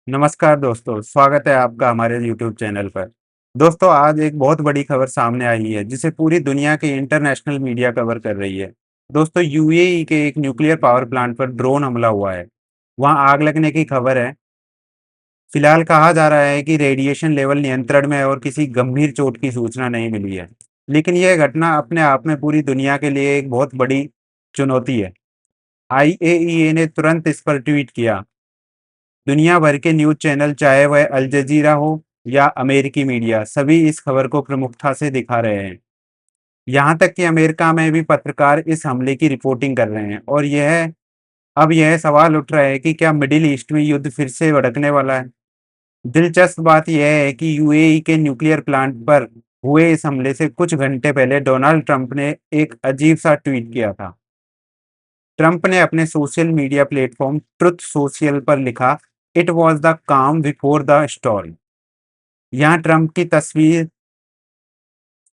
नमस्कार दोस्तों, स्वागत है आपका हमारे यूट्यूब चैनल पर। दोस्तों, आज एक बहुत बड़ी खबर सामने आई है जिसे पूरी दुनिया की इंटरनेशनल मीडिया कवर कर रही है। दोस्तों, यूएई के एक न्यूक्लियर पावर प्लांट पर ड्रोन हमला हुआ है। वहां आग लगने की खबर है। फिलहाल कहा जा रहा है कि रेडिएशन लेवल नियंत्रण में है और किसी गंभीर चोट की सूचना नहीं मिली है। लेकिन यह घटना अपने आप में पूरी दुनिया के लिए एक बहुत बड़ी चुनौती है। आईएईए ने तुरंत इस पर ट्वीट किया। दुनिया भर के न्यूज़ चैनल, चाहे वह अल जज़ीरा हो या अमेरिकी मीडिया, सभी इस खबर को प्रमुखता से दिखा रहे हैं। यहाँ तक कि अमेरिका में भी पत्रकार इस हमले की रिपोर्टिंग कर रहे हैं और यह सवाल उठ रहा है कि क्या मिडिल ईस्ट में युद्ध फिर से भड़कने वाला है। दिलचस्प बात यह है कि यूएई के न्यूक्लियर प्लांट पर हुए इस हमले से कुछ घंटे पहले डोनाल्ड ट्रंप ने एक अजीब सा ट्वीट किया था। ट्रंप ने अपने social media platform truth social पर लिखा, इट वॉज द काम बिफोर द स्टॉर्म। यहाँ ट्रंप की तस्वीर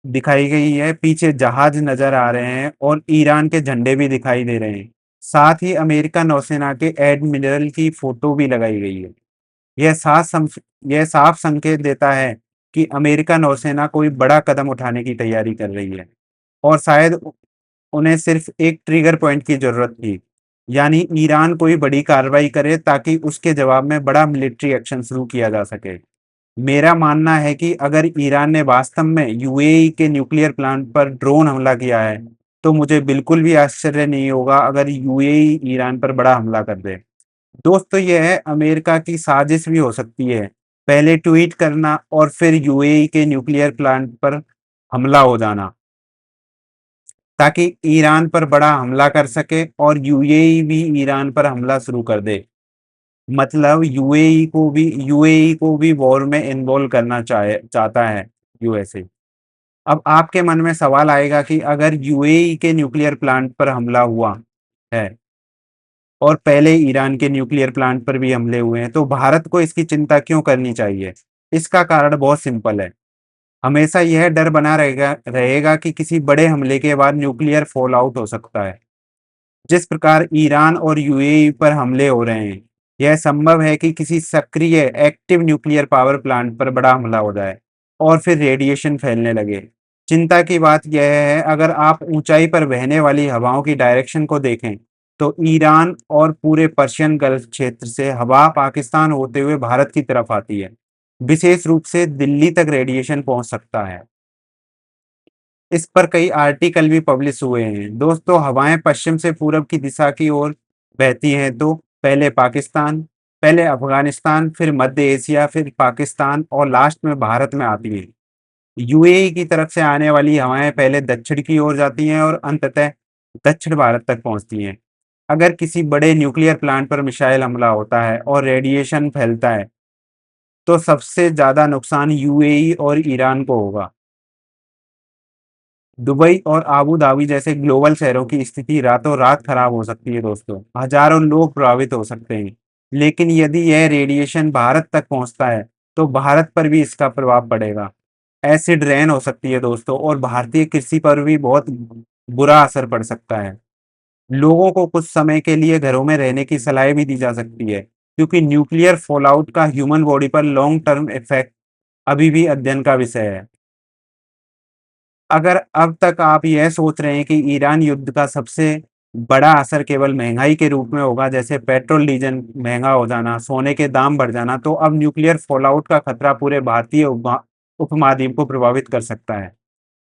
दिखाई गई है, पीछे जहाज नजर आ रहे हैं और ईरान के झंडे भी दिखाई दे रहे हैं। साथ ही अमेरिका नौसेना के एडमिरल की फोटो भी लगाई गई है। यह साफ सं, यह साफ संकेत देता है कि अमेरिका नौसेना कोई बड़ा कदम उठाने की तैयारी कर रही है और शायद उन्हें सिर्फ एक ट्रिगर पॉइंट की जरूरत थी, यानी ईरान कोई बड़ी कार्रवाई करे ताकि उसके जवाब में बड़ा मिलिट्री एक्शन शुरू किया जा सके। मेरा मानना है कि अगर ईरान ने वास्तव में यूएई के न्यूक्लियर प्लांट पर ड्रोन हमला किया है, तो मुझे बिल्कुल भी आश्चर्य नहीं होगा अगर यूएई ईरान पर बड़ा हमला कर दे। दोस्तों, यह अमेरिका की साजिश भी हो सकती है। पहले ट्वीट करना और फिर यूएई के न्यूक्लियर प्लांट पर हमला हो जाना, ताकि ईरान पर बड़ा हमला कर सके और यूएई भी ईरान पर हमला शुरू कर दे। मतलब यूएई को भी वॉर में इन्वॉल्व करना चाहता है यूएसए। अब आपके मन में सवाल आएगा कि अगर यूएई के न्यूक्लियर प्लांट पर हमला हुआ है और पहले ईरान के न्यूक्लियर प्लांट पर भी हमले हुए हैं, तो भारत को इसकी चिंता क्यों करनी चाहिए। इसका कारण बहुत सिंपल है। हमेशा यह डर बना रहेगा रहेगा कि किसी बड़े हमले के बाद न्यूक्लियर फॉल आउट हो सकता है। जिस प्रकार ईरान और यूएई पर हमले हो रहे हैं, यह संभव है कि किसी सक्रिय एक्टिव न्यूक्लियर पावर प्लांट पर बड़ा हमला हो जाए और फिर रेडिएशन फैलने लगे। चिंता की बात यह है, अगर आप ऊंचाई पर बहने वाली हवाओं की डायरेक्शन को देखें, तो ईरान और पूरे पर्शियन गल्फ क्षेत्र से हवा पाकिस्तान होते हुए भारत की तरफ आती है। विशेष रूप से दिल्ली तक रेडिएशन पहुंच सकता है। इस पर कई आर्टिकल भी पब्लिश हुए हैं। दोस्तों, हवाएं पश्चिम से पूरब की दिशा की ओर बहती हैं, तो पहले अफगानिस्तान, फिर मध्य एशिया, फिर पाकिस्तान और लास्ट में भारत में आती हैं। यूएई की तरफ से आने वाली हवाएं पहले दक्षिण की ओर जाती हैं और अंततः दक्षिण भारत तक पहुंचती हैं। अगर किसी बड़े न्यूक्लियर प्लांट पर मिसाइल हमला होता है और रेडिएशन फैलता है, तो सबसे ज्यादा नुकसान यूएई और ईरान को होगा। दुबई और आबू धाबी जैसे ग्लोबल शहरों की स्थिति रातों रात खराब हो सकती है दोस्तों। हजारों लोग प्रभावित हो सकते हैं। लेकिन यदि यह रेडिएशन भारत तक पहुंचता है, तो भारत पर भी इसका प्रभाव पड़ेगा। एसिड रेन हो सकती है दोस्तों और भारतीय कृषि पर भी बहुत बुरा असर पड़ सकता है। लोगों को कुछ समय के लिए घरों में रहने की सलाह भी दी जा सकती है, क्योंकि न्यूक्लियर फॉलआउट का ह्यूमन बॉडी पर लॉन्ग टर्म इफेक्ट अभी भी अध्ययन का विषय है। अगर अब तक आप यह सोच रहे हैं कि ईरान युद्ध का सबसे बड़ा असर केवल महंगाई के रूप में होगा, जैसे पेट्रोल डीजल महंगा हो जाना, सोने के दाम बढ़ जाना, तो अब न्यूक्लियर फॉलआउट का खतरा पूरे भारतीय उपमहाद्वीप को प्रभावित कर सकता है।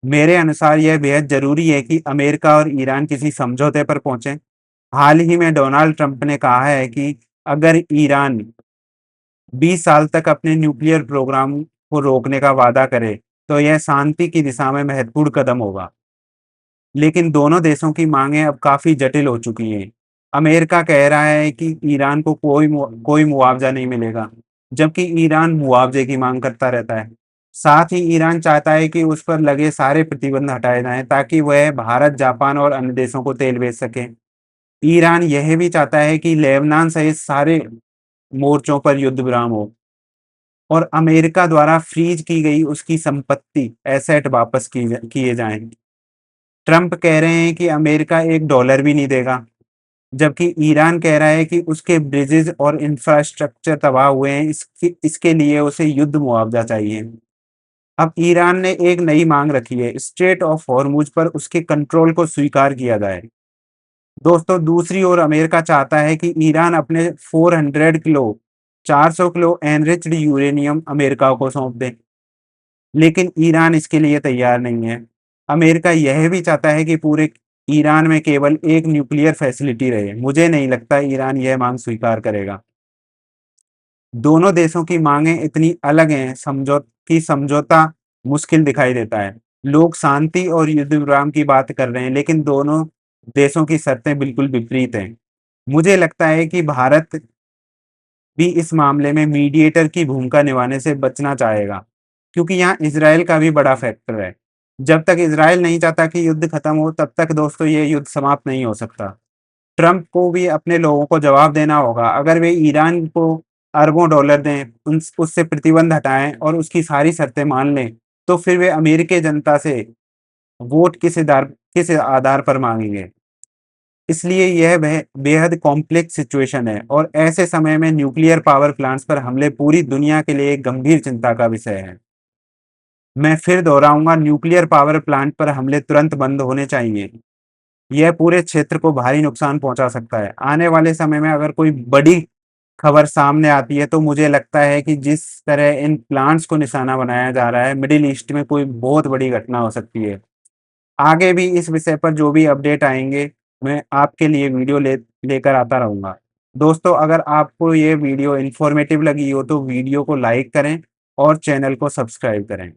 मेरे अनुसार यह बेहद जरूरी है कि अमेरिका और ईरान किसी समझौते पर पहुंचे। हाल ही में डोनाल्ड ट्रंप ने कहा है कि अगर ईरान 20 साल तक अपने न्यूक्लियर प्रोग्राम को रोकने का वादा करे, तो यह शांति की दिशा में महत्वपूर्ण कदम होगा। लेकिन दोनों देशों की मांगें अब काफी जटिल हो चुकी हैं। अमेरिका कह रहा है कि ईरान को कोई मुआवजा नहीं मिलेगा, जबकि ईरान मुआवजे की मांग करता रहता है। साथ ही ईरान चाहता है कि उस पर लगे सारे प्रतिबंध हटाए जाएं, ताकि वह भारत, जापान और अन्य देशों को तेल बेच सके। ईरान यह भी चाहता है कि लेबनान सहित सारे मोर्चों पर युद्ध विराम हो और अमेरिका द्वारा फ्रीज की गई उसकी संपत्ति, एसेट वापस किए जाएं। ट्रंप कह रहे हैं कि अमेरिका $1 भी नहीं देगा, जबकि ईरान कह रहा है कि उसके ब्रिजेस और इंफ्रास्ट्रक्चर तबाह हुए हैं, इसके लिए उसे युद्ध मुआवजा चाहिए। अब ईरान ने एक नई मांग रखी है, स्ट्रेट ऑफ हॉर्मुज पर उसके कंट्रोल को स्वीकार किया जाए। दोस्तों, दूसरी ओर अमेरिका चाहता है कि ईरान अपने 400 kilo 400 kilo enriched uranium America को सौंप दे, लेकिन ईरान इसके लिए तैयार नहीं है। अमेरिका यह भी चाहता है कि पूरे ईरान में केवल एक न्यूक्लियर फैसिलिटी रहे। मुझे नहीं लगता ईरान यह मांग स्वीकार करेगा। दोनों देशों की मांगें इतनी अलग हैं समझौता मुश्किल दिखाई देता है। लोग शांति और युद्ध विराम की बात कर रहे हैं, लेकिन दोनों देशों की शर्तें बिल्कुल विपरीत हैं। मुझे लगता है कि भारत भी इस मामले में मीडिएटर की भूमिका निभाने से बचना चाहेगा, क्योंकि यहाँ इज़राइल का भी बड़ा फैक्टर है। जब तक इज़राइल नहीं चाहता कि युद्ध खत्म हो, तब तक दोस्तों ये युद्ध समाप्त नहीं हो सकता। ट्रंप को भी अपने लोगों को जवाब देना होगा। अगर वे ईरान को अरबों डॉलर दें, उससे प्रतिबंध हटाएं और उसकी सारी शर्तें मान लें, तो फिर वे अमेरिकी जनता से वोट किस आधार पर मांगेंगे। इसलिए यह बेहद कॉम्प्लेक्स सिचुएशन है और ऐसे समय में न्यूक्लियर पावर प्लांट्स पर हमले पूरी दुनिया के लिए एक गंभीर चिंता का विषय है। मैं फिर दोहराऊंगा, न्यूक्लियर पावर प्लांट पर हमले तुरंत बंद होने चाहिए। यह पूरे क्षेत्र को भारी नुकसान पहुंचा सकता है। आने वाले समय में अगर कोई बड़ी खबर सामने आती है, तो मुझे लगता है कि जिस तरह इन प्लांट्स को निशाना बनाया जा रहा है, मिडिल ईस्ट में कोई बहुत बड़ी घटना हो सकती है। आगे भी इस विषय पर जो भी अपडेट आएंगे, मैं आपके लिए वीडियो लेकर आता रहूंगा। दोस्तों, अगर आपको ये वीडियो इन्फॉर्मेटिव लगी हो तो वीडियो को लाइक करें और चैनल को सब्सक्राइब करें।